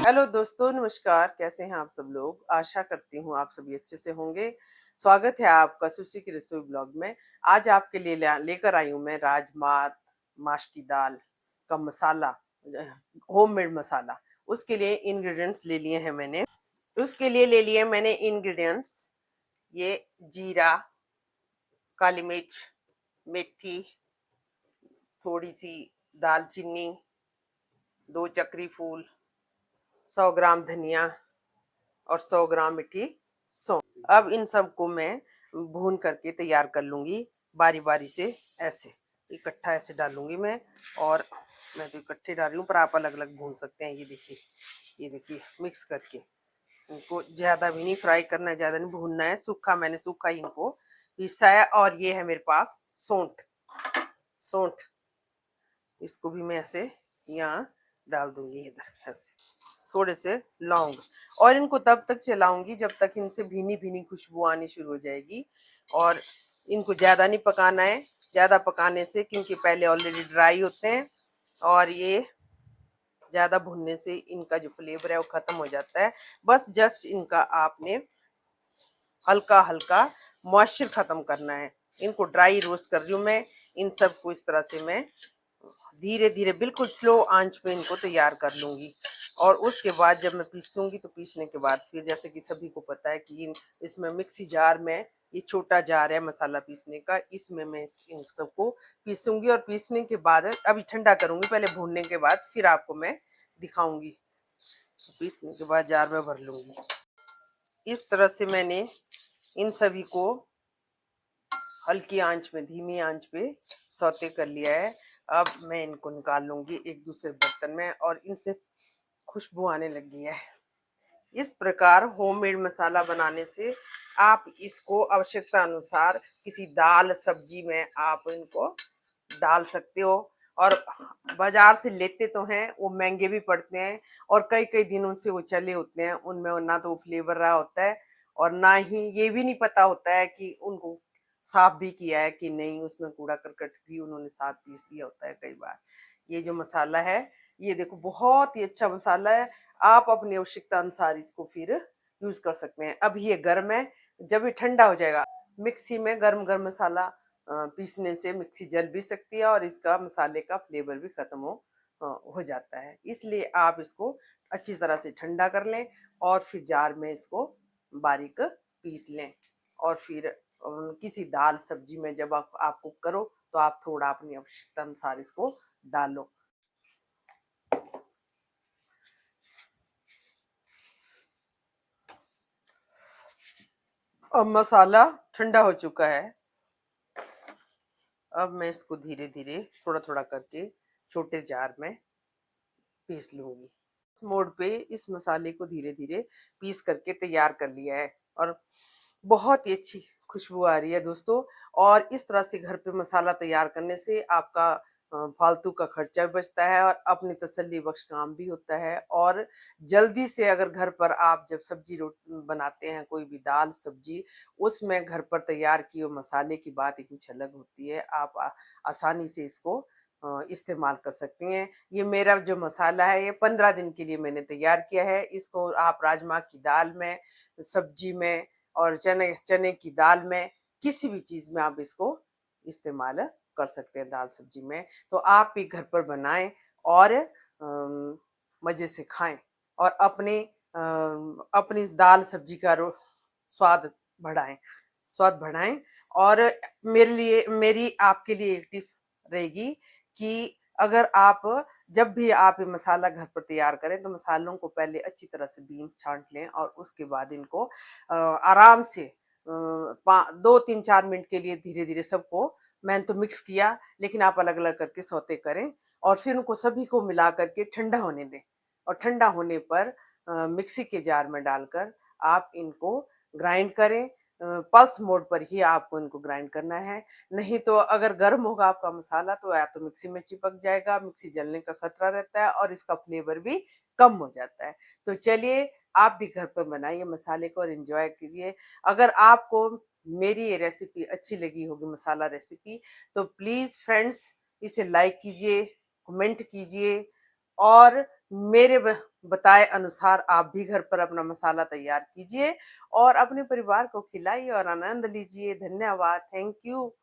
Hello दोस्तों, नमस्कार। कैसे हैं आप सब लोग? आशा करती हूँ आप सभी अच्छे से होंगे। स्वागत है आपका सुशी की रसोई ब्लॉग में। आज आपके लिए लेकर आई हूँ मैं राजमा माश की दाल का मसाला, होममेड मसाला। उसके लिए इंग्रेडिएंट्स ले लिए हैं मैंने। उसके लिए ले लिए मैंने इंग्रेडिएंट्स, ये जीरा, काली मिर्च, मेथी, थोड़ी सी दालचीनी, 2 चक्री फूल, 100 ग्राम धनिया और 100 ग्राम मीठी सौंफ। अब इन सबको मैं भून करके तैयार कर लूंगी बारी बारी से। ऐसे इकट्ठा ऐसे डालूंगी मैं, और मैं तो इकट्ठे डाल रही हूँ, पर आप अलग अलग भून सकते हैं। ये देखिए मिक्स करके इनको ज़्यादा भी नहीं फ्राई करना है, ज़्यादा नहीं भूनना है। सूखा मैंने सूखा ही इनको पीसा है। और ये है मेरे पास सौंठ। सौंठ इसको भी मैं ऐसे यहाँ डाल दूंगी इधर ऐसे, थोड़े से लौंग। और इनको तब तक चलाऊंगी जब तक इनसे भीनी भीनी खुशबू आनी शुरू हो जाएगी। और इनको ज़्यादा नहीं पकाना है, ज़्यादा पकाने से क्योंकि पहले ऑलरेडी ड्राई होते हैं, और ये ज़्यादा भुनने से इनका जो फ्लेवर है वो ख़त्म हो जाता है। बस जस्ट इनका आपने हल्का हल्का मॉइस्चर ख़त्म करना है। इनको ड्राई रोस्ट कर रही हूँ मैं। इन सबको इस तरह से मैं धीरे धीरे बिल्कुल स्लो आंच पे इनको तैयार कर लूंगी। और उसके बाद जब मैं पीसूंगी तो पीसने के बाद फिर, जैसे कि सभी को पता है कि इसमें मिक्सी जार में, ये छोटा जार है मसाला पीसने का, इसमें मैं इन सबको पीसूंगी। और पीसने के बाद अभी ठंडा करूंगी पहले, भूनने के बाद फिर आपको मैं दिखाऊंगी। पीसने के बाद जार में भर लूंगी। इस तरह से मैंने इन सभी को हल्की आंच में, धीमी आंच पे सौते कर लिया है। अब मैं इनको निकाल लूंगी एक दूसरे बर्तन में, और इनसे खुशबू आने लगी है। इस प्रकार होममेड मसाला बनाने से आप इसको आवश्यकता अनुसार किसी दाल सब्जी में आप इनको डाल सकते हो। और बाजार से लेते तो हैं, वो महंगे भी पड़ते हैं, और कई कई दिनों से वो चले होते हैं। उनमें ना तो वो फ्लेवर रहा होता है, और ना ही ये भी नहीं पता होता है कि उनको साफ भी किया है कि नहीं, उसमें कूड़ा करकट भी उन्होंने साथ पीस दिया होता है कई बार। ये जो मसाला है, ये देखो बहुत ही अच्छा मसाला है। आप अपनी आवश्यकता अनुसार इसको फिर यूज कर सकते हैं। अब ये गर्म है, जब ये ठंडा हो जाएगा, मिक्सी में गर्म गर्म मसाला पीसने से मिक्सी जल भी सकती है, और इसका मसाले का फ्लेवर भी खत्म हो जाता है। इसलिए आप इसको अच्छी तरह से ठंडा कर लें, और फिर जार में इसको बारीक पीस लें। और फिर किसी दाल सब्जी में जब आप कुक करो तो आप थोड़ा अपनी आवश्यकता अनुसार इसको डालो। अब मसाला ठंडा हो चुका है। अब मैं इसको धीरे धीरे थोड़ा थोड़ा करके छोटे जार में पीस लूंगी। इस मोड पे इस मसाले को धीरे धीरे पीस करके तैयार कर लिया है, और बहुत ही अच्छी खुशबू आ रही है दोस्तों। और इस तरह से घर पे मसाला तैयार करने से आपका फालतू का खर्चा भी बचता है, और अपनी तसल्ली बख्श काम भी होता है। और जल्दी से अगर घर पर आप जब सब्जी रोटी बनाते हैं, कोई भी दाल सब्जी, उसमें घर पर तैयार किए हुए मसाले की बात ही कुछ अलग होती है। आप आसानी से इसको इस्तेमाल कर सकती हैं। ये मेरा जो मसाला है, ये 15 दिन के लिए मैंने तैयार किया है। इसको आप राजमा की दाल में, सब्जी में, और चने चने की दाल में, किसी भी चीज़ में आप इसको इस्तेमाल कर सकते हैं, दाल सब्जी में। तो आप भी घर पर बनाएं, और मज़े से खाएं, और अपनी दाल सब्जी का स्वाद बढ़ाएं, स्वाद बढ़ाएं। और मेरी आपके लिए एक टिप रहेगी कि अगर आप जब भी आप ये मसाला घर पर तैयार करें, तो मसालों को पहले अच्छी तरह से बीन छांट लें, और उसके बाद इनको आराम से 2-3-4 मिनट के लिए धीरे धीरे सबको, मैंने तो मिक्स किया, लेकिन आप अलग अलग करके सौते करें। और फिर उनको सभी को मिला करके ठंडा होने दें, और ठंडा होने पर मिक्सी के जार में डालकर आप इनको ग्राइंड करें। पल्स मोड पर ही आपको इनको ग्राइंड करना है। नहीं तो अगर गर्म होगा आपका मसाला, तो या तो मिक्सी में चिपक जाएगा, मिक्सी जलने का खतरा रहता है, और इसका फ्लेवर भी कम हो जाता है। तो चलिए, आप भी घर पर बनाइए मसाले को और एंजॉय कीजिए। अगर आपको मेरी ये रेसिपी अच्छी लगी होगी, मसाला रेसिपी, तो प्लीज़ फ्रेंड्स इसे लाइक कीजिए, कमेंट कीजिए, और बताए अनुसार आप भी घर पर अपना मसाला तैयार कीजिए और अपने परिवार को खिलाइए और आनंद लीजिए। धन्यवाद। Thank you.